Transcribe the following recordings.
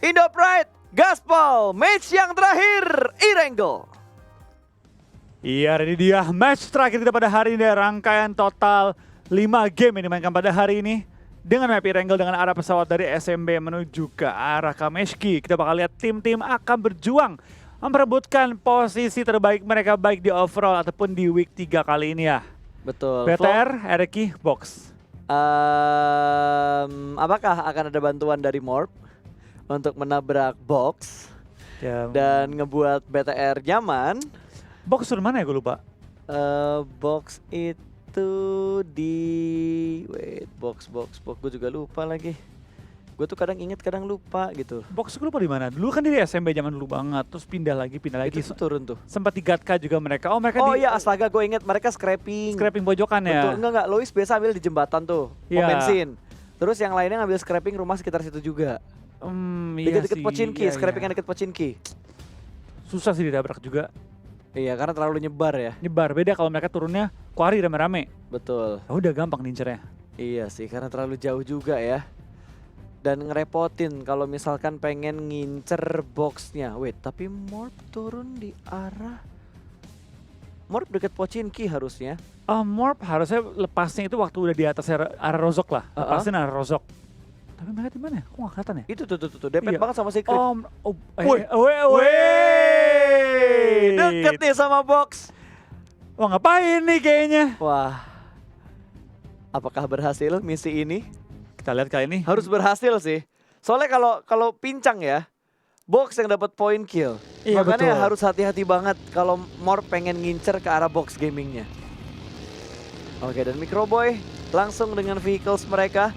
Indo Pride, Gaspol, match yang terakhir, Erangel. Iya, ini dia match terakhir kita pada hari ini. Rangkaian total 5 game yang dimainkan pada hari ini. Dengan map Erangel dengan arah pesawat dari SMB menuju ke arah Kameshki. Kita bakal lihat tim-tim akan berjuang memperebutkan posisi terbaik mereka baik di overall ataupun di week 3 kali ini ya. Betul. BTR, Ereki, Box. Apakah akan ada bantuan dari Morp untuk menabrak Box Ya, dan ngebuat BTR nyaman? Box dari mana ya, gue lupa. Box itu di box gue juga lupa lagi. Gue tuh kadang inget kadang lupa gitu. Box gue lupa di mana. Dulu kan dia di SMB zaman dulu banget, terus pindah lagi. Itu tuh turun tuh. Sempat di Gatka juga mereka. Oh, mereka Oh di iya, astaga, gue inget mereka scraping. scraping pojokan ya. Betul, enggak, Lois biasa ambil di jembatan tuh, Iya. pom bensin. Terus yang lainnya ngambil scraping rumah sekitar situ juga. Iya Deket-deket sih, Pochinki, iya, scrapingan iya. deket Pochinki. Susah sih didabrak juga. Iya, karena terlalu nyebar ya. Nyebar, beda kalau mereka turunnya quarry rame-rame. Betul. Oh, udah gampang nincernya. Iya sih, karena terlalu jauh juga ya. Dan ngerepotin kalau misalkan pengen ngincer boxnya. Wait, tapi Morp turun di arah... Morp deket Pochinki harusnya. Morp harusnya lepasnya itu waktu udah di atas arah Rozok lah. Lepasin arah Rozok. Tapi mereka di mana ya? Kok nggak kelihatan ya? Itu tuh, depet Iya. banget sama Secret. Woi, Deket nih sama box. Wah, ngapain nih kayaknya? Wah, apakah berhasil misi ini? Kita lihat kali ini. Harus berhasil sih. Soalnya kalau pincang ya, box yang dapat point kill. Iya, Makanya betul. harus hati-hati banget kalau Morp pengen ngincer ke arah box gamingnya. Oke, dan Microboy langsung dengan vehicles mereka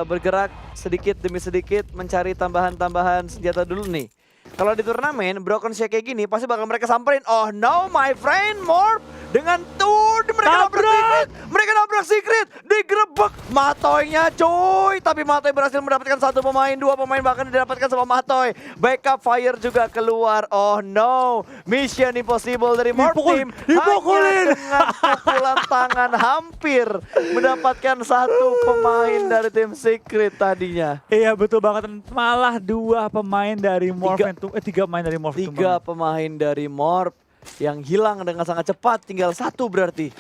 bergerak sedikit demi sedikit mencari tambahan-tambahan senjata dulu nih. Kalau di turnamen Broken Shake kayak gini pasti bakal mereka samperin. Oh no my friend, Morp dengan mereka nabrak Secret. Mereka nabrak Secret, digerebek Matoy-nya cuy. Tapi Matoy berhasil mendapatkan satu pemain, dua pemain bahkan didapatkan sama Matoy. Backup fire juga keluar. Oh no, mission impossible dari Morp Team. Dipukulin. Hanya dengan pukulan tangan hampir mendapatkan satu pemain dari tim Secret tadinya. Iya, betul banget. Malah 2 pemain dari Morph. 3 pemain dari Morph. 3 pemain dari Morp yang hilang dengan sangat cepat, tinggal 1 berarti.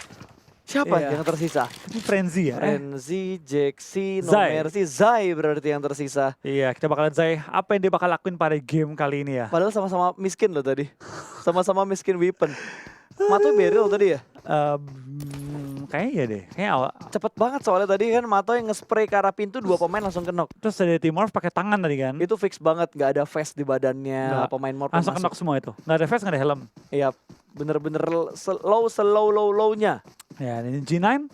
Siapa Iya. yang tersisa? Ini Frenzy ya? Frenzy, Jaxi, No Zai. Mercy, Zai berarti yang tersisa. Iya, kita bakal lihat Zai apa yang dia bakal lakuin pada game kali ini ya. Padahal sama-sama miskin loh tadi. Sama-sama miskin weapon. Matoy Beryl tadi ya? Kayaknya iya deh. Kayaknya awal. Cepet banget soalnya tadi kan Matoy nge-spray ke arah pintu 2 pemain langsung kenok. Terus dari tim Morph pakai tangan tadi kan. Itu fix banget, gak ada vest di badannya Nggak. pemain Morp Langsung yang kenok masuk. semua itu. Nggak ada vest, nggak ada helm. Iya, bener-bener slow-nya. Ya, ini G9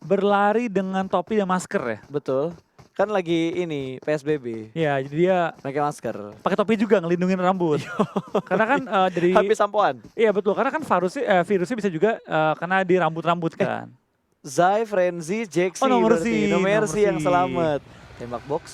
berlari dengan topi dan masker ya. Betul. Kan lagi ini PSBB, Iya, jadi dia pakai masker. pakai topi juga ngelindungin rambut. Karena kan dari Habis sampoan. iya betul, karena kan virusnya bisa juga kena di rambut-rambut kan. Zai, Frenzy, Jaxi Oh, No berarti. Mercy, No No Mercy yang Mercy. selamat. Tembak box?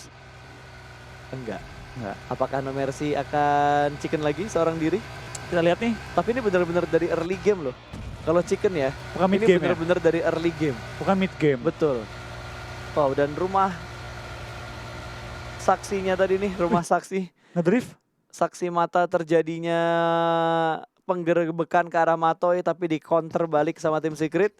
Enggak. Enggak. Apakah No Mercy akan chicken lagi seorang diri? Kita lihat nih, Tapi ini benar-benar dari early game loh. Kalau chicken ya, bukan mid ini game ya. benar-benar dari early game. Bukan mid game. Betul. Wow, dan rumah saksinya tadi nih, rumah saksi. Ngedrift. Saksi mata terjadinya penggerebekan ke arah Matoy tapi di counter balik sama tim Secret.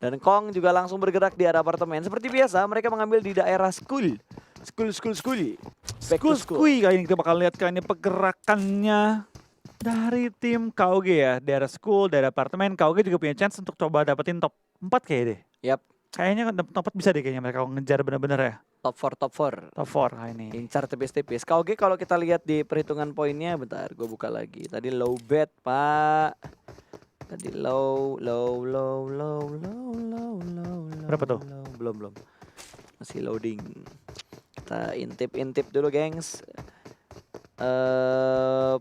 Dan Kong juga langsung bergerak di arah apartemen. Seperti biasa mereka mengambil di daerah school. School. Back to school. Skui kali ini kita bakal lihat kali ini pergerakannya dari tim KOG ya. Daerah school, daerah apartemen. KOG juga punya chance untuk coba dapetin top 4 kayaknya deh. Yap, Kayaknya top 4 bisa deh kayaknya mereka ngejar bener-bener ya. top 4. Top 4 kali ini. Incar tipis-tipis. KOG kalau kita lihat di perhitungan poinnya, bentar gue buka lagi. Tadi low bet, Pak. Tadi low. Berapa tuh? Belum. Masih loading. Kita intip dulu, gengs.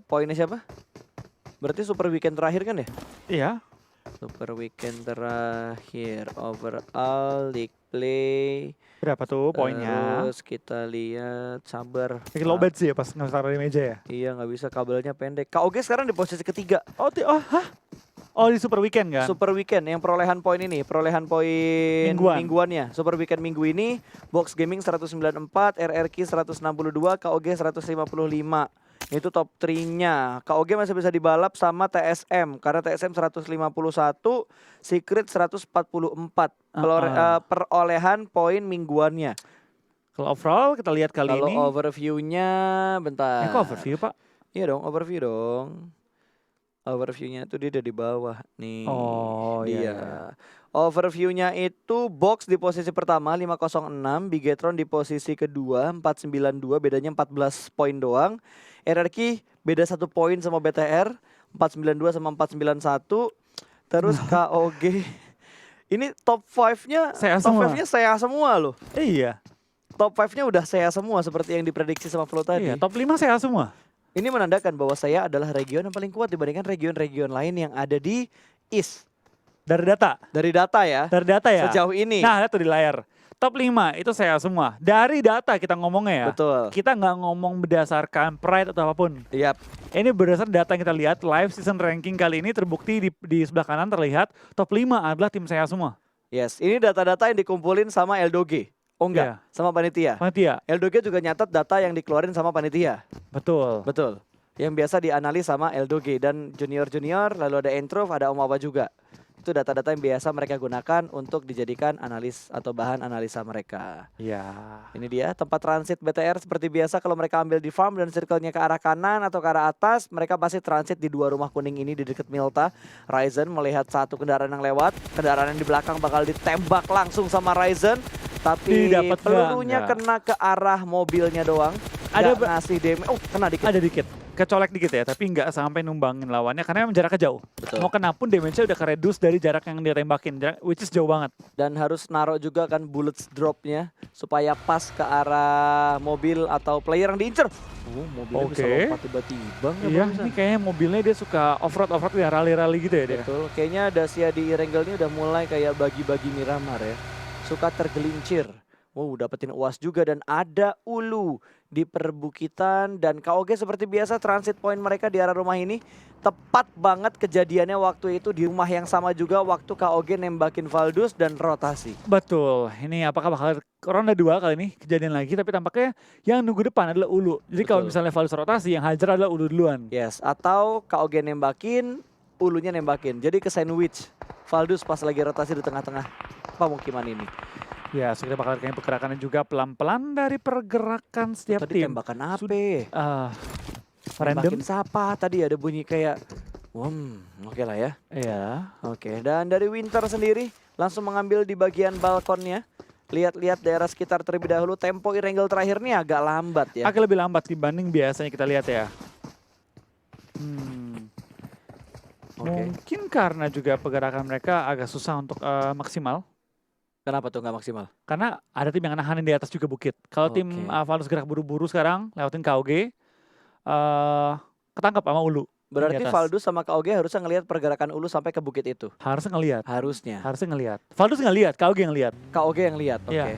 Poinnya siapa? Berarti super weekend terakhir kan ya? Iya. Super weekend terakhir overall league play. Berapa tuh poinnya? Terus kita lihat sabar. Bikin low bet sih ya pas nge-start dari meja ya. Iya, nggak bisa, kabelnya pendek. KOG sekarang di posisi ketiga. Oh, hah? Oh di Super Weekend kan? Super Weekend yang perolehan poin ini, perolehan poin mingguannya. Super Weekend minggu ini, Box Gaming 194, RRQ 162, KOG 155. Itu top 3-nya. KOG masih bisa dibalap sama TSM karena TSM 151, Secret 144. Perolehan poin mingguannya. Kalau overall kita lihat kali ini. Kalau overview-nya bentar. Kok overview, Pak? Iya dong, overview dong. Overview-nya itu dia ada di bawah nih. Oh dia. iya. Overview-nya itu Box di posisi pertama 506, Bigetron di posisi kedua 492, bedanya 14 poin doang. RRQ beda 1 poin sama BTR 492 sama 491. Terus KOG ini top 5-nya saya semua loh. Iya. Top 5-nya udah saya semua seperti yang diprediksi sama Flo tadi. Iya, top 5 saya semua. Ini menandakan bahwa saya adalah region yang paling kuat dibandingkan region-region lain yang ada di East. Dari data? Dari data ya? Dari data ya? Sejauh ini. Nah, lihat tuh di layar. Top 5 itu saya semua. Dari data kita ngomongnya ya. Betul. Kita nggak ngomong berdasarkan pride atau apapun. Yap. Ini berdasarkan data yang kita lihat, live season ranking kali ini terbukti di sebelah kanan terlihat top 5 adalah tim saya semua. Yes, ini data-data yang dikumpulin sama Eldoge. Oh enggak, sama panitia. Panitia. Eldoge juga nyatat data yang dikeluarin sama panitia. Betul. Betul. Yang biasa dianalis sama Eldoge dan junior-junior, lalu ada Entrov, ada Omawa juga. Itu data-data yang biasa mereka gunakan untuk dijadikan analis atau bahan analisa mereka. Iya. Ini dia tempat transit BTR seperti biasa kalau mereka ambil di farm dan circle-nya ke arah kanan atau ke arah atas, mereka pasti transit di 2 rumah kuning ini di dekat Milta. Ryzen melihat 1 kendaraan yang lewat, kendaraan yang di belakang bakal ditembak langsung sama Ryzen. Tapi pelurunya kena ke arah mobilnya doang. Ada ngasih damage. Oh, kena dikit. Ada dikit. Kecolek dikit ya, tapi nggak sampai numbangin lawannya karena memang jaraknya jauh. Betul. Mau kena pun damage-nya udah ke-reduce dari jarak yang dia tembakin, which is jauh banget. Dan harus naruh juga kan bullets drop-nya supaya pas ke arah mobil atau player yang diincer. Mobilnya bisa lompat tiba-tiba. Iya, ini kayaknya mobilnya dia suka off-road ya, rally-rally gitu ya dia. Betul, kayaknya Dacia di Erangel ini udah mulai kayak bagi-bagi Miramar ya. Suka tergelincir. Wow, dapetin UAS juga dan ada Ulu di perbukitan dan KOG seperti biasa transit point mereka di arah rumah ini. Tepat banget kejadiannya waktu itu di rumah yang sama juga waktu KOG nembakin Valdus dan rotasi. Betul, ini apakah bakal ronde 2 kali ini kejadian lagi, tapi tampaknya yang nunggu depan adalah Ulu. Jadi kalau misalnya Valdus rotasi, yang hajar adalah Ulu duluan. Yes, atau KOG nembakin, Ulunya nembakin. Jadi ke sandwich Valdus pas lagi rotasi di tengah-tengah pemukiman ini. Ya, so kita bakal kayaknya pergerakannya juga pelan-pelan dari pergerakan setiap tadi tim. tembakan apa? Random. Tembakin siapa? Tadi ada bunyi kayak, oke lah ya. Iya. Oke, dan dari Winter sendiri langsung mengambil di bagian balkonnya. Lihat-lihat daerah sekitar terlebih dahulu. Tempo Erangel terakhir nih agak lambat ya. Agak lebih lambat dibanding biasanya kita lihat ya. Mungkin karena juga pergerakan mereka agak susah untuk maksimal. Kenapa tuh nggak maksimal? Karena ada tim yang nahanin di atas juga bukit. Kalau tim Valdus gerak buru-buru sekarang lewatin KOG, ketangkap sama Ulu. Berarti Valdus sama KOG harusnya ngelihat pergerakan Ulu sampai ke bukit itu. Harusnya ngelihat. Harusnya ngelihat. Valdus ngelihat, KOG yang lihat. KOG yang lihat, oke.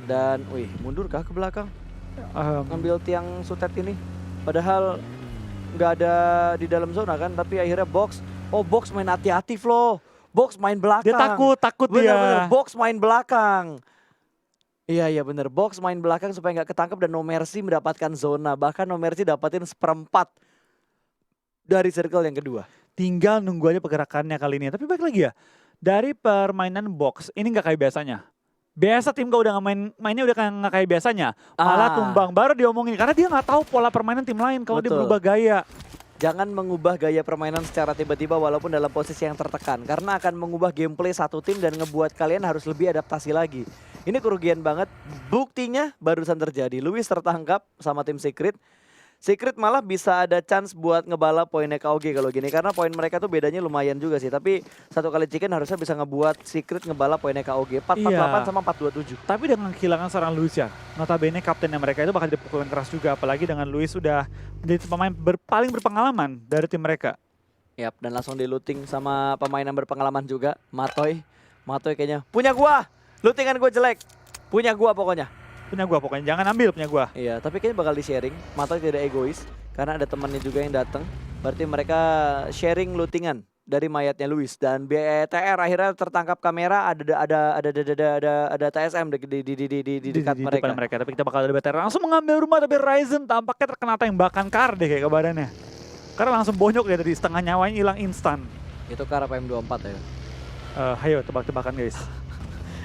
Dan, mundur kah ke belakang? Ngambil tiang sutet ini. Padahal nggak ada di dalam zona kan, tapi akhirnya Box. Oh, Box main hati-hati, Flo. Box main belakang. Dia takut bener, Box main belakang. Iya bener, Box main belakang supaya nggak ketangkep dan No Mercy mendapatkan zona. Bahkan No Mercy dapatin 1/4 dari circle yang kedua. Tinggal nunggu aja pergerakannya kali ini. Tapi balik lagi ya, dari permainan Box ini nggak kayak biasanya. Biasa tim kau udah mainnya udah nggak kayak biasanya. Malah tumbang baru diomongin karena dia nggak tahu pola permainan tim lain kalau dia berubah gaya. Jangan mengubah gaya permainan secara tiba-tiba walaupun dalam posisi yang tertekan. Karena akan mengubah gameplay satu tim dan ngebuat kalian harus lebih adaptasi lagi. Ini kerugian banget. Buktinya barusan terjadi. Lewis tertangkap sama tim Secret. Secret malah bisa ada chance buat ngebalap poinnya KOG kalau gini. Karena poin mereka tuh bedanya lumayan juga sih. Tapi satu kali chicken harusnya bisa ngebuat Secret ngebalap poinnya KOG. 448 sama 427. Tapi dengan kehilangan seorang Lewis ya. Notabene kaptennya mereka itu bakal dipukulin keras juga. Apalagi dengan Lewis sudah menjadi pemain paling berpengalaman dari tim mereka. Yap, dan langsung di looting sama pemain yang berpengalaman juga. Matoy kayaknya, punya gua. Lootingan gua jelek. Punya gua pokoknya. Jangan ambil punya gua. Iya, tapi kayaknya bakal di-sharing. Matoy tidak egois karena ada temannya juga yang datang. Berarti mereka sharing lootingan dari mayatnya Luis, dan BTR akhirnya tertangkap kamera, ada TSM di dekat depan mereka. mereka. Tapi kita bakal ada BTR langsung mengambil rumah, tapi Ryzen tampaknya terkena tembakan Kar deh kayak ke badannya. Karena langsung bonyok dia dari setengah nyawanya hilang instan. Itu Kar apa M24 ya? Ayo tebak-tebakan guys.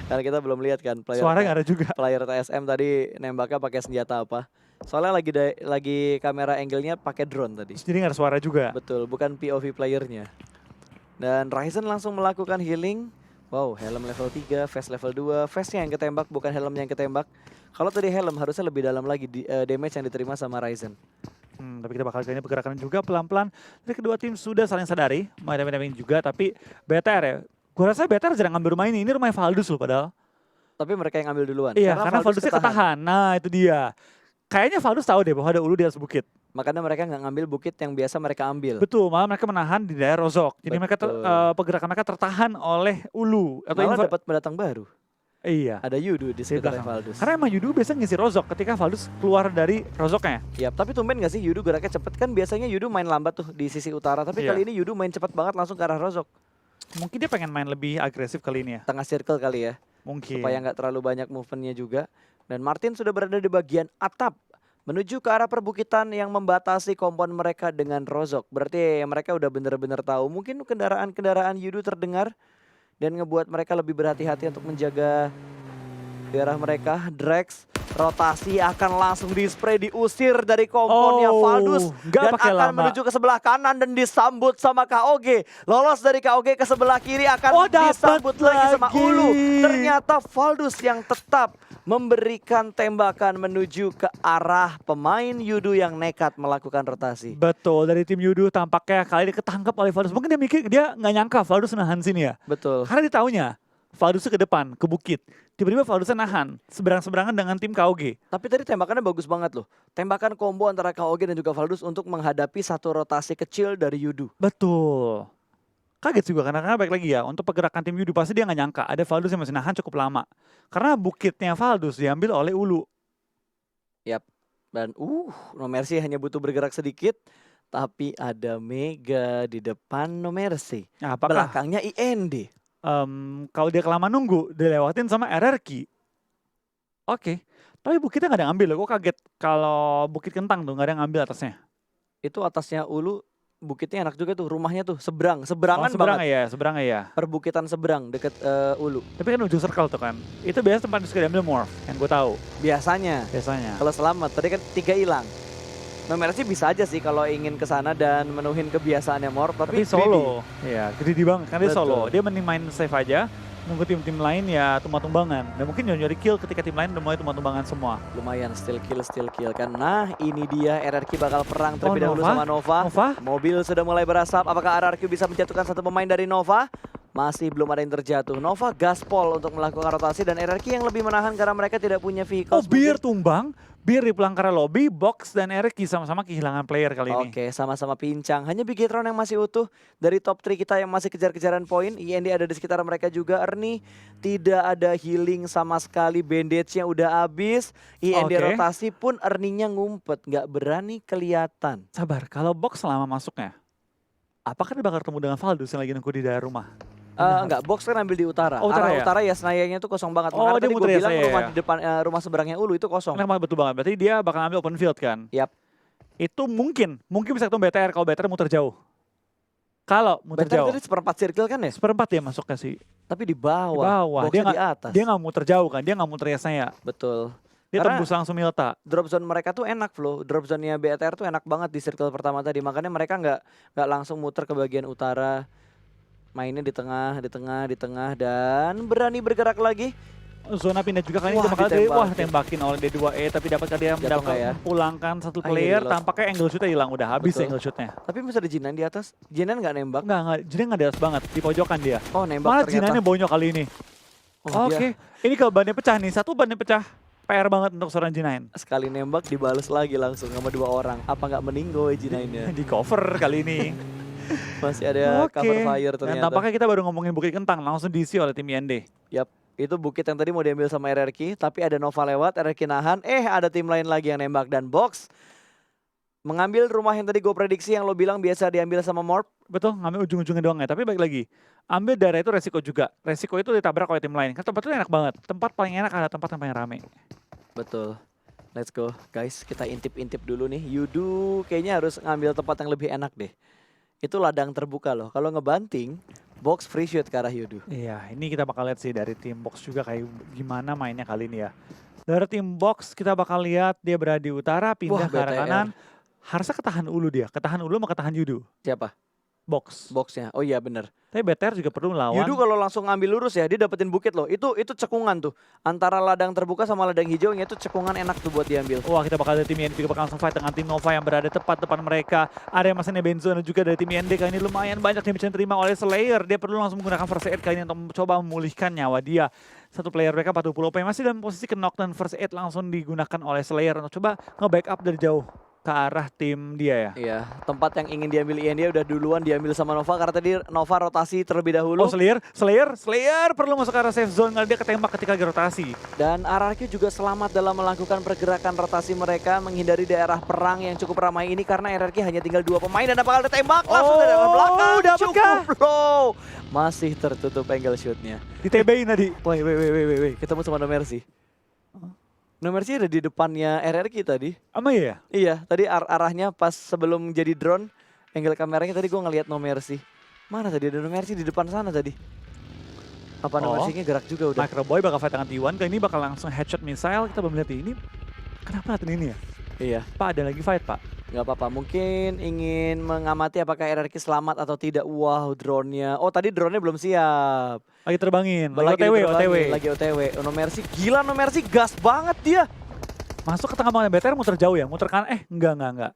Karena kita belum lihat kan Suara nggak ada juga. player TSM tadi nembaknya pakai senjata apa. Soalnya lagi kamera angle-nya pakai drone tadi. Jadi nggak ada suara juga. Betul, bukan POV playernya. Dan Ryzen langsung melakukan healing. Wow, helm level 3, vest level 2. Vestnya yang ketembak, bukan helmnya yang ketembak. Kalau tadi helm harusnya lebih dalam lagi damage yang diterima sama Ryzen. Tapi kita bakal kali ini pergerakan juga pelan-pelan. Dari kedua tim sudah saling sadari. Main juga, tapi BTR ya. Gue rasa BTR jarang ngambil rumah ini. Ini rumahnya Valdus loh padahal. Tapi mereka yang ngambil duluan. Iya, karena Valdusnya ketahan. Nah itu dia. Kayaknya Valdus tahu deh bahwa ada ulu di atas bukit. Makanya mereka nggak ngambil bukit yang biasa mereka ambil. Betul, malah mereka menahan di daerah Rozok. Jadi mereka pergerakan mereka tertahan oleh ulu. Atau malah dapat pendatang baru. Iya. Ada Yudu di sekitar Valdus. Karena emang Yudu biasa ngisi Rozok ketika Valdus keluar dari Rozoknya. Iya, tapi tumben gak sih Yudu geraknya cepet? Kan biasanya Yudu main lambat tuh di sisi utara. Tapi kali ini Yudu main cepat banget langsung ke arah Rozok. Mungkin dia pengen main lebih agresif kali ini ya. Tengah circle kali ya. Mungkin. Supaya nggak terlalu banyak movementnya juga. Dan Martin sudah berada di bagian atap. Menuju ke arah perbukitan yang membatasi kompon mereka dengan Rozok. Berarti mereka udah bener-bener tahu. Mungkin kendaraan-kendaraan Yudu terdengar. Dan ngebuat mereka lebih berhati-hati untuk menjaga daerah mereka. Drex rotasi akan langsung di-spray, diusir dari komponnya Valdus. Dan akan menuju ke sebelah kanan dan disambut sama KOG. Lolos dari KOG ke sebelah kiri akan disambut lagi sama Ulu. Ternyata Valdus yang tetap memberikan tembakan menuju ke arah pemain Yudu yang nekat melakukan rotasi. Betul, dari tim Yudu tampaknya kali ini ketangkap oleh Valdus. Mungkin dia mikir, dia nggak nyangka Valdus nahan sini ya. Betul. Karena dia taunya Valdusnya ke depan, ke bukit. Tiba-tiba Valdusnya nahan, seberang-seberangan dengan tim KOG. Tapi tadi tembakannya bagus banget loh. Tembakan combo antara KOG dan juga Valdus untuk menghadapi satu rotasi kecil dari Yudu. Betul. Kaget juga karena baik lagi ya, untuk pergerakan tim Yudu pasti dia nggak nyangka ada Valdus yang masih nahan cukup lama. Karena bukitnya Valdus diambil oleh Ulu. Yap, dan No Mercy hanya butuh bergerak sedikit. Tapi ada Mega di depan No Mercy. Nah, apakah belakangnya IND. Kalau dia kelamaan nunggu, dilewatin sama RRQ. Oke, tapi bukitnya nggak ada yang ngambil loh. Gue kaget kalau bukit kentang tuh nggak ada yang ngambil atasnya. Itu atasnya Ulu. Bukitnya enak juga tuh, rumahnya tuh seberangan seberang banget. Seberang ya. Perbukitan seberang deket Ulu. Tapi kan ujung circle tuh kan. Itu biasa tempat suka diambil morph, yang gue tahu. Biasanya. Kalau selamat, tadi kan 3 hilang. No Mercy bisa aja sih kalau ingin ke sana dan menuhin kebiasaannya morph, tapi solo. Iya, greedy banget kan dia solo. Betul. Dia mending main safe aja. Nunggu tim-tim lain ya tumbang-tumbangan. Dan mungkin nyari kill ketika tim lain udah mulai tumbang-tumbangan semua. Lumayan still kill kan. Nah ini dia RRQ bakal perang terlebih dahulu sama Nova. Mobil sudah mulai berasap. Apakah RRQ bisa menjatuhkan satu pemain dari Nova? Masih belum ada yang terjatuh. Nova gaspol untuk melakukan rotasi dan RRQ yang lebih menahan karena mereka tidak punya vehicle. Bir tumbang. Bir di pelangkara lobby, Box dan RRQ sama-sama kehilangan player kali ini. Oke, sama-sama pincang. Hanya Bigetron yang masih utuh. Dari top 3 kita yang masih kejar-kejaran poin. IND ada di sekitar mereka juga. Ernie tidak ada healing sama sekali. Bandage-nya udah habis. IND rotasi pun Ernie-nya ngumpet. Nggak berani kelihatan. Sabar, kalau Box selama masuknya, apakah dia bakal ketemu dengan Valdus yang lagi nunggu di daerah rumah? Enggak, Box kan ambil di utara. Utara ya Senayanya tuh kosong banget. Makanya tadi gue bilang rumah di depan rumah seberangnya Ulu itu kosong. Betul banget, berarti dia bakal ambil open field kan? Yap. Itu mungkin bisa ketemu BTR kalau BTR muter jauh. Kalau muter BTR jauh. BTR itu seperempat circle kan ya? Seperempat dia masuknya sih. Tapi di bawah. Dia di atas. Dia nggak muter jauh kan, dia nggak muter Yesaya. Betul. Dia tembus langsung Milta. Drop zone mereka tuh enak Flo. Drop zone-nya BTR tuh enak banget di circle pertama tadi. Makanya mereka nggak langsung muter ke bagian utara. Mainnya di tengah dan berani bergerak lagi. Zona pindah juga kali ini bakal tembakin oleh D2E tapi dapat dia pulangkan satu player. Tampaknya angle shootnya hilang, udah habis angle shootnya. Tapi masih ada Jinan di atas. Jinan nggak nembak? Nggak, Jinan nggak di atas banget, di pojokan dia. Oh nembak malah ternyata. Jinannya bonyok kali ini. Oke. Ini kalau bannya pecah nih, satu bannya pecah. PR banget untuk seorang J9. Sekali nembak dibales lagi langsung sama 2 orang. Apa nggak meninggoy J9-nya? Di cover kali ini. Masih ada cover fire ternyata. Dan tampaknya kita baru ngomongin Bukit Kentang, langsung diisi oleh tim IND. Yap, itu bukit yang tadi mau diambil sama RRQ, tapi ada Nova lewat, RRQ nahan, ada tim lain lagi yang nembak dan Box mengambil rumah yang tadi gue prediksi yang lo bilang biasa diambil sama Morph. Betul, ngambil ujung-ujungnya doang ya. Tapi balik lagi, ambil daerah itu resiko juga. Resiko itu ditabrak oleh tim lain. Kan tempat itu enak banget. Tempat paling enak adalah tempat yang paling rame. Betul. Let's go guys, kita intip-intip dulu nih. Yudu kayaknya harus ngambil tempat yang lebih enak deh. Itu ladang terbuka loh. Kalau ngebanting, box free shoot ke arah Yudu. Iya, ini kita bakal lihat sih dari tim box juga kayak gimana mainnya kali ini ya. Dari tim box kita bakal lihat dia berada di utara, pindah Wah, ke arah BTR. kanan. Harusnya ketahan Ulu dia. Ketahan Ulu sama ketahan Yudu. Siapa? Box. Boxnya. Oh iya bener. Tapi BTR juga perlu lawan. Yudu kalau langsung ngambil lurus ya, dia dapetin bukit loh. Itu cekungan tuh. Antara ladang terbuka sama ladang hijaunya itu cekungan enak tuh buat diambil. Wah, kita bakal lihat tim IND bakal langsung fight dengan tim Nova yang berada tepat depan mereka. Ada yang masanya Benzo dan juga dari tim IND kali ini lumayan banyak damage yang diterima oleh Slayer. Dia perlu langsung menggunakan first aid kali ini untuk mencoba memulihkan nyawa dia. Satu player mereka 40 OP masih dalam posisi knock dan first aid langsung digunakan oleh Slayer untuk coba nge-backup dari jauh ke arah tim dia ya. Iya, tempat yang ingin diambil IND udah duluan diambil sama Nova karena tadi Nova rotasi terlebih dahulu. Oh Slayer perlu masuk ke arah safe zone karena dia ketembak ketika lagi rotasi. Dan RRQ juga selamat dalam melakukan pergerakan rotasi mereka menghindari daerah perang yang cukup ramai ini karena RRQ hanya tinggal 2 pemain dan bakal ditembak langsung dari arah belakang. Dapatkah? Cukup low. Masih tertutup angle shootnya. Di TB-in tadi. Wait, ketemu sama No Mercy. No Mercy ada di depannya RRQ tadi. Ama ya? Iya, tadi arahnya pas sebelum jadi drone, angle kameranya tadi gue ngeliat No Mercy. Mana tadi ada No Mercy di depan sana tadi? Apa No Mercy-nya gerak juga udah? Microboy bakal fight dengan T1, kali ini bakal langsung headshot missile. Kita belum lihat ini. Kenapa latihan ini ya? Iya, Pak ada lagi fight pak. nggak apa-apa. Mungkin ingin mengamati apakah RRQ selamat atau tidak. Wow, drone-nya. Oh, tadi drone-nya belum siap. Lagi terbangin, lagi diterbangin, OTW. Lagi OTW. No Mercy, gila No Mercy gas banget dia. Masuk ke tengah banget, BTR muter jauh ya, muter kanan, enggak.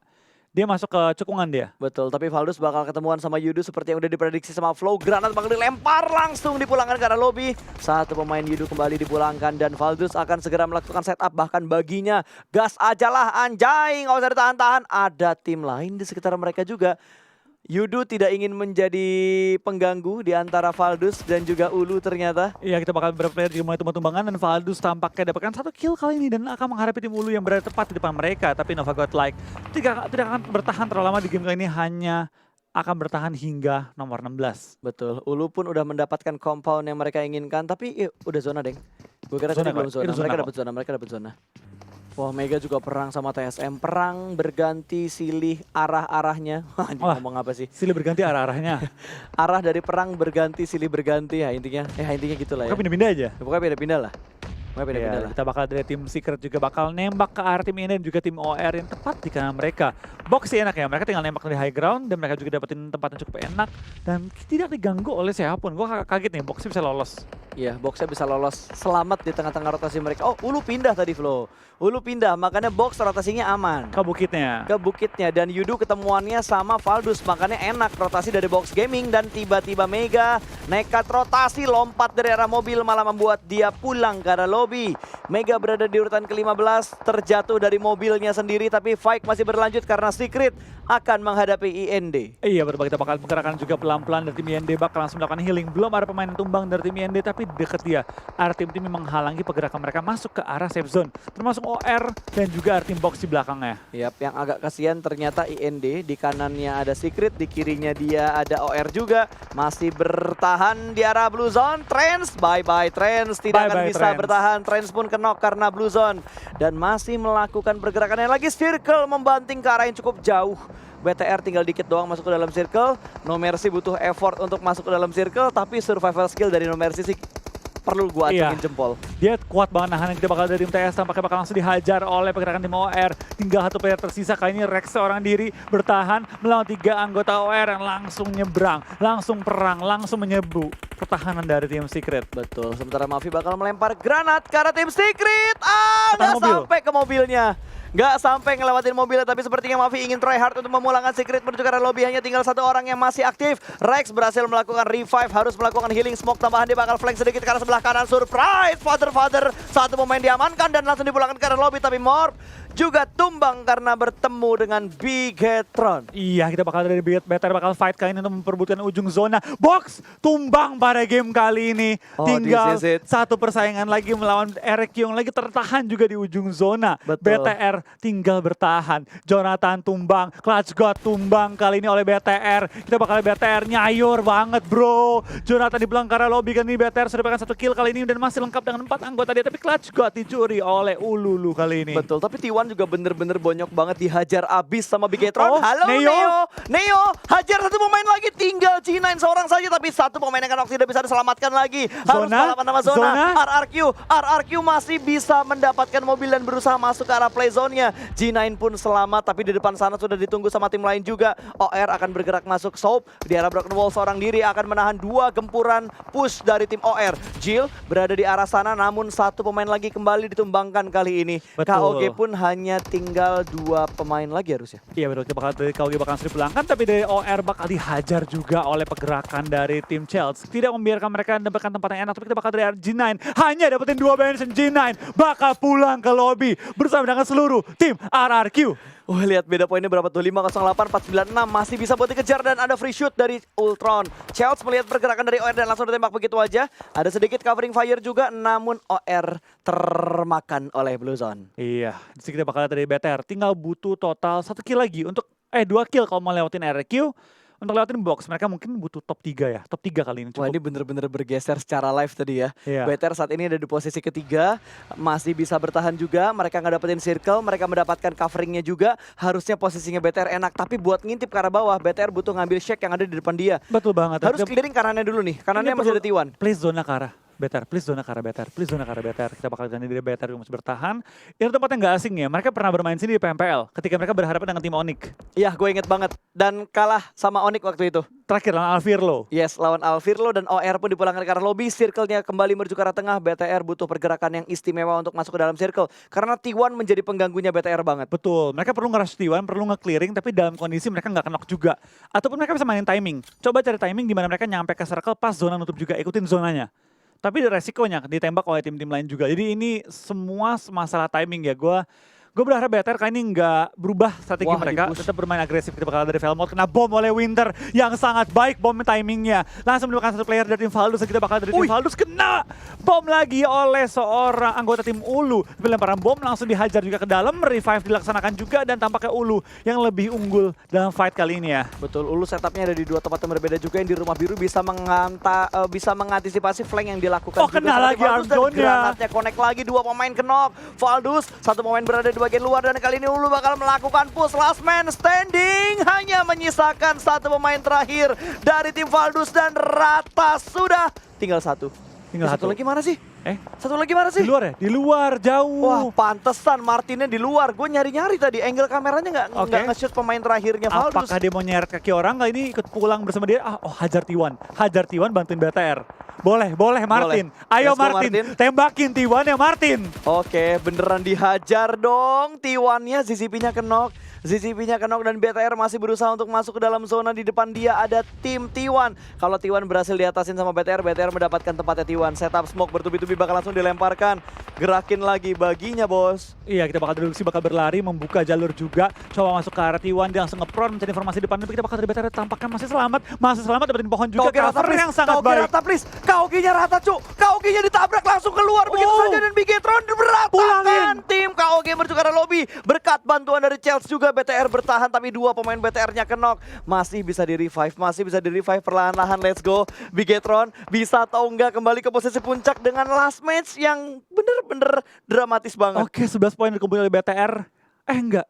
Dia masuk ke cekungan dia. Betul, tapi Valdus bakal ketemuan sama Yudu seperti yang udah diprediksi sama Flow. Granat bakal dilempar langsung dipulangkan ke arah lobby. Satu pemain Yudu kembali dipulangkan dan Valdus akan segera melakukan setup. Bahkan baginya gas ajalah anjay, nggak usah ditahan-tahan. Ada tim lain di sekitar mereka juga. Yudu tidak ingin menjadi pengganggu di antara Valdus dan juga Ulu ternyata. Iya, kita bakal beberapa player juga mulai tumbang-tumbangan dan Valdus tampaknya dapatkan 1 kill kali ini dan akan menghadapi tim Ulu yang berada tepat di depan mereka. Tapi Nova Godlike tidak akan bertahan terlalu lama di game kali ini, hanya akan bertahan hingga nomor 16. Betul, Ulu pun udah mendapatkan compound yang mereka inginkan, tapi udah zona, Deng. Gue kira Zona tadi belum kok, itu zona. zona Mereka dapat zona. Wah, Mega juga perang sama TSM. Perang berganti silih arah-arahnya. Anjing, Wah. ngomong apa sih? Silih berganti arah-arahnya. Arah dari perang berganti silih berganti ya intinya. Intinya gitulah ya. Pokoknya pindah-pindah aja. Pokoknya beda-pindah lah. Pokoknya beda-beda Iya, lah. kita bakal dari tim Secret juga bakal nembak ke arah tim ini dan juga tim OR yang tepat di kanan mereka. Box sih enak ya, mereka tinggal nembak dari high ground dan mereka juga dapetin tempat yang cukup enak dan tidak diganggu oleh siapapun. Gue kaget nih, Boxnya bisa lolos. Iya, boxnya bisa lolos selamat di tengah-tengah rotasi mereka. Oh, Ulu pindah tadi, Flo. Ulu pindah, makanya box rotasinya aman. Ke bukitnya. Ke bukitnya dan Yudu ketemuannya sama Valdus, makanya enak rotasi dari Box Gaming dan tiba-tiba Mega nekat rotasi lompat dari arah mobil malah membuat dia pulang ke arah lobby. Mega berada di urutan ke-15, terjatuh dari mobilnya sendiri tapi fight masih berlanjut karena Secret akan menghadapi IND. Iya, kita bakal menggerakkan juga pelan-pelan dari tim IND bakal langsung melakukan healing. Belum ada pemain yang tumbang dari tim IND tapi deket dia. Arah tim-tim menghalangi pergerakan mereka masuk ke arah safe zone. Termasuk OR dan juga arah tim Box di belakangnya. Yap, yang agak kasihan ternyata IND, di kanannya ada Secret, di kirinya dia ada OR juga. Masih bertahan di arah Blue Zone. Trends, bye-bye Trends, tidak akan bisa Trends. bertahan. Trends pun knock karena Blue Zone. Dan masih melakukan pergerakannya lagi. Circle membanting ke arah yang cukup jauh. BTR tinggal dikit doang masuk ke dalam circle. No Mercy butuh effort untuk masuk ke dalam circle, tapi survival skill dari No Mercy sih perlu gua acungin jempol. Dia kuat banget nahan, kita bakal dari tim TS tampaknya bakal langsung dihajar oleh pergerakan tim OR. Tinggal 1 player tersisa, kali ini Rex seorang diri bertahan melawan 3 anggota OR yang langsung nyebrang, langsung perang, langsung menyebu pertahanan dari tim Secret. Betul, sementara Mavi bakal melempar granat ke arah tim Secret. Tahan Nggak mobil. sampai ke mobilnya. Nggak sampai ngelewatin mobilnya, tapi sepertinya Mavi ingin try hard untuk memulangkan Secret menuju ke arah lobby. Hanya tinggal 1 orang yang masih aktif. Rex berhasil melakukan revive, harus melakukan healing smoke tambahan. Dia bakal flank sedikit ke arah sebelah kanan. Surprise, father. 1 pemain diamankan dan langsung dipulangkan ke arah lobby. Tapi Morph juga tumbang karena bertemu dengan Bigetron. Iya, kita bakal dari BTR bakal fight kali ini untuk memperebutkan ujung zona. Box tumbang pada game kali ini. Oh, Tinggal this is it. satu persaingan lagi melawan Eric yang lagi tertahan juga di ujung zona. Betul. BTR tinggal bertahan. Jonathan tumbang, Clutch God tumbang kali ini oleh BTR. Kita bakal BTR nyayur banget bro. Jonathan di belakang lobby kan ini BTR sudah pegang 1 kill kali ini dan masih lengkap dengan 4 anggota dia. Tapi Clutch God dicuri oleh Ululu kali ini. Betul, tapi T1 juga bener-bener bonyok banget dihajar abis sama Bigetron. Oh, Halo Neo. Neo, hajar satu pemain lagi, tinggal G9 seorang saja tapi satu pemain yang kan tidak bisa diselamatkan lagi. Harus Zona, balapan sama zona. RRQ masih bisa mendapatkan mobil dan berusaha masuk ke arah play zone-nya. G9 pun selamat tapi di depan sana sudah ditunggu sama tim lain juga. OR akan bergerak masuk Soap di arah Broken Wall seorang diri akan menahan 2 gempuran push dari tim OR. Jill berada di arah sana namun satu pemain lagi kembali ditumbangkan kali ini. Betul. KOG pun hanya tinggal 2 pemain lagi harusnya. Iya betul, kita bakal dari KOG bakal seri pelangkan, tapi dari OR bakal dihajar juga oleh pergerakan dari tim Chelsea. Tidak membiarkan mereka mendapatkan tempat yang enak, tapi kita bakal dari G9 hanya dapetin 2 bensin. G9 bakal pulang ke lobby bersama dengan seluruh tim RRQ. Lihat beda poinnya berapa tuh, 508, 496 masih bisa buat dikejar dan ada free shoot dari Ultron. Chelsea melihat pergerakan dari OR dan langsung ditembak begitu aja. Ada sedikit covering fire juga namun OR termakan oleh Blue Zone. Iya, di sini kita bakal lihat dari BTR. Tinggal butuh total 1 kill lagi untuk 2 kill kalau mau lewatin RRQ. Untuk lewatin box, mereka mungkin butuh top 3 ya. Top 3 kali ini cukup. Wah, ini bener-bener bergeser secara live tadi ya. Iya. BTR saat ini ada di posisi ketiga, masih bisa bertahan juga. Mereka nggak dapetin circle, mereka mendapatkan coveringnya juga. Harusnya posisinya BTR enak, tapi buat ngintip ke arah bawah, BTR butuh ngambil shake yang ada di depan dia. Betul banget. Harus clearing kanannya dulu nih, kanannya Ini masih ada perlu- T1. Please zona ke arah BTR, please zona ke arah BTR, please zona ke arah BTR. Kita bakal ganti dari BTR yang masih bertahan. Ini tempat yang gak asing ya, mereka pernah bermain sini di PMPL ketika mereka berhadapan dengan tim Onyx. Iya, gue inget banget. Dan kalah sama Onyx waktu itu. Terakhir lawan Alvirlo. Yes, lawan Alvirlo dan OR pun dipulangkan ke arah lobby. Circle-nya kembali menuju ke arah tengah. BTR butuh pergerakan yang istimewa untuk masuk ke dalam circle. Karena T1 menjadi pengganggunya BTR banget. Betul, mereka perlu nge-rush T1, perlu nge-clearing, tapi dalam kondisi mereka nggak knock juga. Ataupun mereka bisa mainin timing. Coba cari timing di mana mereka nyampe ke circle pas zona nutup juga, ikutin zonanya. Tapi resikonya ditembak oleh tim-tim lain juga. Jadi ini semua masalah timing ya. Gue berharap BTR kali ini nggak berubah strategi Wah, mereka, di-push. tetap bermain agresif. Kita bakal dari Velmont, kena bom oleh Winter yang sangat baik bom timingnya. Langsung mendapatkan 1 player dari tim Valdus, dan kita bakal dari tim Valdus kena bom lagi oleh seorang anggota tim Ulu. Tapi lemparan bom langsung dihajar juga ke dalam, revive dilaksanakan juga dan tampaknya Ulu yang lebih unggul dalam fight kali ini ya. Betul, Ulu setupnya ada di 2 tempat yang berbeda juga. Yang di rumah biru bisa mengantisipasi flank yang dilakukan. Oh, juga kena sama lagi Valdus dan Argonnya. granatnya connect lagi, 2 pemain kenok. Valdus, 1 pemain berada di bagian luar dan kali ini Ulu bakal melakukan push. Last man standing, hanya menyisakan 1 pemain terakhir dari tim Valdus dan rata sudah. Tinggal 1. Tinggal Satu satu. lagi mana sih? Eh, Satu lagi mana sih? di luar ya? Di luar, jauh. Wah, pantesan Martinnya di luar. Gue nyari-nyari tadi, angle kameranya nggak Oke. nge-shoot pemain terakhirnya Valdus. Apakah dia mau nyeret kaki orang kali ini ikut pulang bersama dia? Hajar T1. Hajar T1 bantuin BTR. Boleh Martin. Ayo Let's go, Martin. Martin. Tembakin T1 ya Martin. Oke, beneran dihajar dong. T1-nya, ZZP-nya kenok. ZZP-nya kenok dan BTR masih berusaha untuk masuk ke dalam zona. Di depan dia ada tim T1. Kalau T1 berhasil diatasin sama BTR, BTR mendapatkan tempatnya T1. Setup smoke bertubi-tubi bakal langsung dilemparkan. Gerakin lagi baginya, bos. Iya, kita bakal deduksi, bakal berlari, membuka jalur juga. Coba masuk ke arah T1, dia langsung nge-prone mencari informasi depan. Tapi kita bakal dari BTR tampaknya masih selamat dapetin pohon juga. Kauge rata, Cover please. yang sangat Kauge baik. rata, please. Kauge-nya rata, cuk. Kauge-nya ditabrak langsung keluar begitu Oh. saja dan Bigetron beratakan. Pulangin. Tim Kauge menuju ke arah lobby. Berkat bantuan dari Chelsea juga BTR bertahan, tapi 2 pemain BTR-nya kenok. Masih bisa di-revive, perlahan-lahan. Let's go. Bigetron bisa atau enggak kembali ke posisi puncak dengan last match yang bener-bener dramatis banget. Oke, 11 poin dikumpulin oleh BTR. Enggak.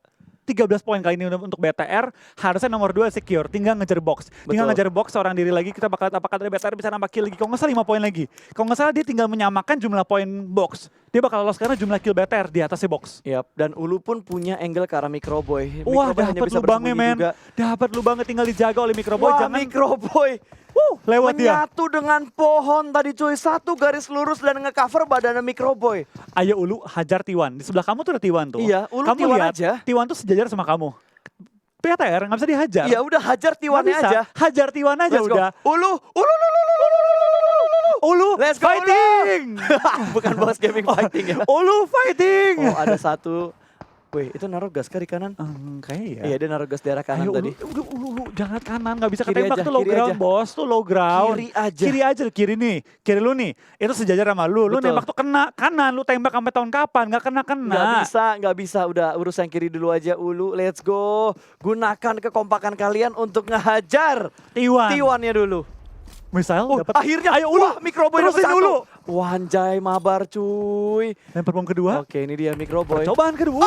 13 poin kali ini untuk BTR. Harusnya nomor 2 secure, tinggal ngejar box. Tinggal Betul. ngejar box seorang diri lagi. Kita bakal apakah dari BTR bisa nambah kill lagi. Kalau nggak salah 5 poin lagi. Kalau nggak salah dia tinggal menyamakan jumlah poin box. Dia bakal lolos karena jumlah kill BTR di atasnya box. Yap, dan Ulu pun punya angle ke arah Microboy. Wah, Microboy hanya dapat bisa lubangnya bersembunyi men. juga. Dapat lubangnya, tinggal dijaga oleh Microboy. Wah, Jangan Microboy. lewat dia. Menyatu dengan pohon tadi cuy. 1 garis lurus dan nge-cover badannya Microboy. Ayo Ulu, hajar T1. Di sebelah kamu tuh ada T1 tuh. Iya, Ulu kamu T1 lihat, aja. T1 tuh sejajar sama kamu. BTR nggak bisa dihajar. Ya udah hajar Nggak T1-nya bisa. aja. Hajar T1 aja Let's go. udah. Ulu. Ulu, Let's go, fighting. Bukan bos gaming fighting ya. Ulu fighting. Oh, ada 1. Wih, itu naruh gas kah di kanan? Kayaknya ya. Iya, dia naruh gas di arah kanan Ayo, tadi. Ulu, jangan kanan, nggak bisa Kiri ketembak aja, tuh low kiri ground aja. bos, tuh low ground. Kiri aja. Kiri nih, kiri lu nih, itu sejajar sama lu Betul. nembak tuh kena kanan, lu tembak sampai tahun kapan, nggak kena. Nggak bisa, udah urus yang kiri dulu aja Ulu, let's go. Gunakan kekompakan kalian untuk ngehajar T1-nya dulu. Misal dapat. Akhirnya, Ayo Ulu, wah, Microboy terusin dapat Ulu. satu. Wah, anjay, mabar cuy. Lempar bom kedua. Oke, ini dia Microboy. Cobaan kedua.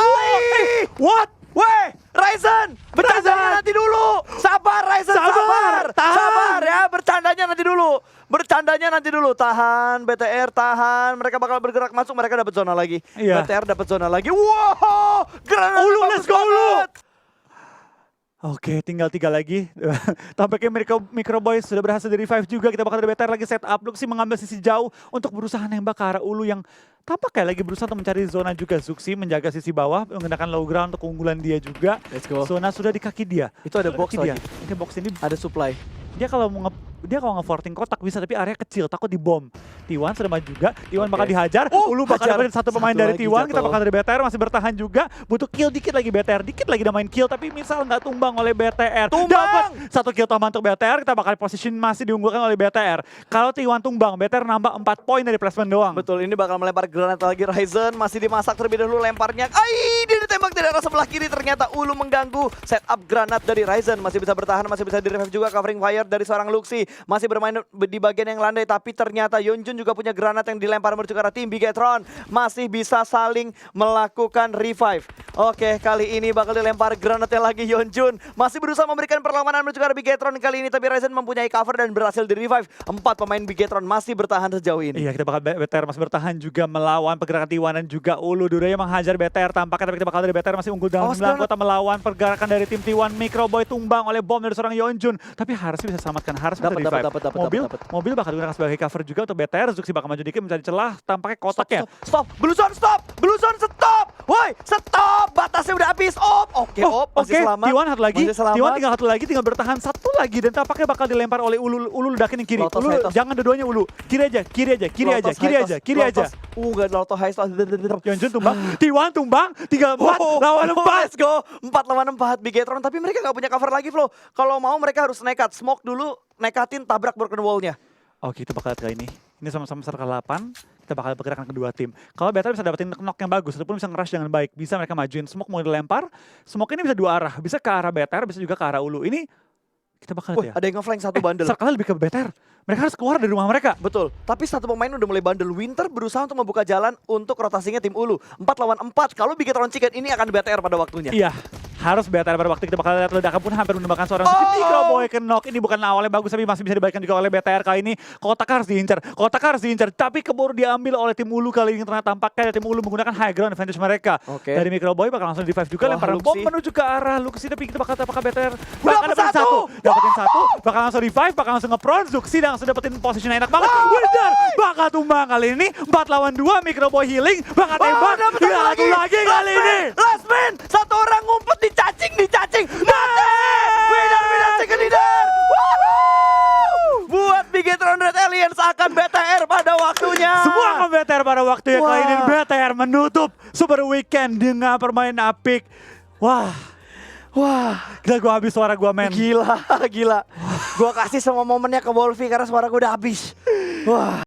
What? Weh, Ryzen, bercandanya nanti dulu. Sabar, Ryzen, sabar. Tahan. Sabar ya, bercandanya nanti dulu. Tahan, BTR, tahan. Mereka bakal bergerak masuk, mereka dapat zona lagi. Iya. BTR dapat zona lagi. Wow, granat Ulu, bagus let's go, Ulu. banget. Oke, tinggal 3 lagi. Tampaknya Microboy sudah berhasil di revive juga. Kita bakal ada BTR lagi set up. Luxi mengambil sisi jauh untuk berusaha nembak ke arah Ulu yang tampak kayak lagi berusaha untuk mencari zona juga. Zuxi menjaga sisi bawah, menggunakan low ground untuk keunggulan dia juga. Let's go. Zona sudah di kaki dia. Itu ada box lagi. Ini box ini Ada supply. dia kalau nge-forting kotak bisa, tapi area kecil, takut dibom. T1 sudah maju juga, T1 bakal dihajar, Ulu bakal hajar. dapetin satu pemain Satu dari lagi T1, kita jatuh. bakal dari BTR masih bertahan juga, butuh kill dikit lagi BTR, dikit lagi udah main kill, tapi misal nggak tumbang oleh BTR. Tumbang! Dapat satu kill tambahan untuk BTR, kita bakal position masih diunggulkan oleh BTR. Kalau T1 tumbang, BTR nambah 4 poin dari placement doang. Betul, ini bakal melempar granat lagi. Ryzen masih dimasak terlebih dahulu lemparnya. Dia ditembak dari arah sebelah kiri. Ternyata Ulu mengganggu. Setup granat dari Ryzen. Masih bisa bertahan, masih bisa di-revive juga. Covering fire dari seorang Luxi. Masih bermain di bagian yang landai. Tapi ternyata Yeonjun juga punya granat yang dilempar menuju ke arah tim Bigetron. Masih bisa saling melakukan revive. Oke, kali ini bakal dilempar granatnya lagi Yeonjun. Masih berusaha memberikan perlawanan menuju ke arah Bigetron kali ini. Tapi Ryzen mempunyai cover dan berhasil di-revive. 4 pemain Bigetron masih bertahan sejauh ini. Iya, kita bakal BTR masih bertahan juga melawan pergerakan T1 dan juga Ulu. Duraya menghajar BTR tampaknya, tapi kita bakal dari BTR masih unggul dalam jumlah anggota melawan pergerakan dari tim T1. Microboy tumbang oleh bom dari seorang Yeonjun, tapi harus bisa selamatkan, harus bisa revive. Mobil bakal digunakan sebagai cover juga untuk BTR. Zuxi bakal maju dikit mencari celah, tampaknya kotak ya. Stop, Bluezone stop, woi stop, batasnya udah habis, oke, masih selamat. T1 satu lagi, Masih selamat. T1 tinggal satu lagi, tinggal bertahan satu lagi dan tampaknya bakal dilempar oleh Ulu ledakin yang kiri. Lotus, Ulu Lotus. jangan dua-duanya Ulu, kiri aja. Kiri aja. Gak ada Loto high stop. Yeonjun tumbang, T1 tumbang, 3-4 lawan 4. Let's go, 4 lawan 4 Bigetron, tapi mereka gak punya cover lagi Flo. Kalau mau mereka harus nekat, smoke dulu, nekatin tabrak broken wall-nya. Oke, kita bakal lihat kali ini. Ini sama-sama circle 8, kita bakal bergerak ke kedua tim. Kalau BTR bisa dapetin knock yang bagus, ataupun bisa nge-rush dengan baik, bisa mereka majuin. Smoke mau dilempar, smoke ini bisa dua arah. Bisa ke arah BTR, bisa juga ke arah Ulu. Ini kita bakal lihat ya. Ada yang nge-flank satu bandel. Circle lebih ke BTR. Mereka harus keluar dari rumah mereka. Betul, tapi satu pemain udah mulai bandel. Winter berusaha untuk membuka jalan untuk rotasinya tim Ulu. 4 lawan 4, kalau Bigetron Chicken ini akan BTR pada waktunya. Iya, harus BTR pada waktu kita bakal lihat ledakan pun hampir menembakkan seorang Microboy ke knock. Ini bukan awalnya bagus, tapi masih bisa dibalikkan juga oleh BTR kali ini. Kotak harus diincar, tapi keburu diambil oleh tim Ulu kali ini. Ternyata tampaknya tim Ulu menggunakan high ground advantage mereka. Oke. Dari Microboy bakal langsung revive juga, lemparan bom Luxi. menuju ke arah Luxi, tapi kita bakal apakah BTR Dapat dapetin satu, bakal langsung revive, bakal langsung nge-prone. Zuxi langsung dapetin position enak banget. Winter bakal tumbang kali ini. 4 lawan 2, Microboy healing, bakal tembak. Satu lagi kali ini. Last man, satu orang ngumpet dicacing. Mati! Winner second leader. Woohoo! Buat Bigetron Red Aliens akan BTR pada waktunya. Semua akan BTR pada waktunya kali ini. Wah. BTR menutup Super Weekend dengan permainan apik. Wah, gila gua habis suara gua men. Gila. Gua kasih semua momennya ke Wolfie karena suara gue udah habis. Wah.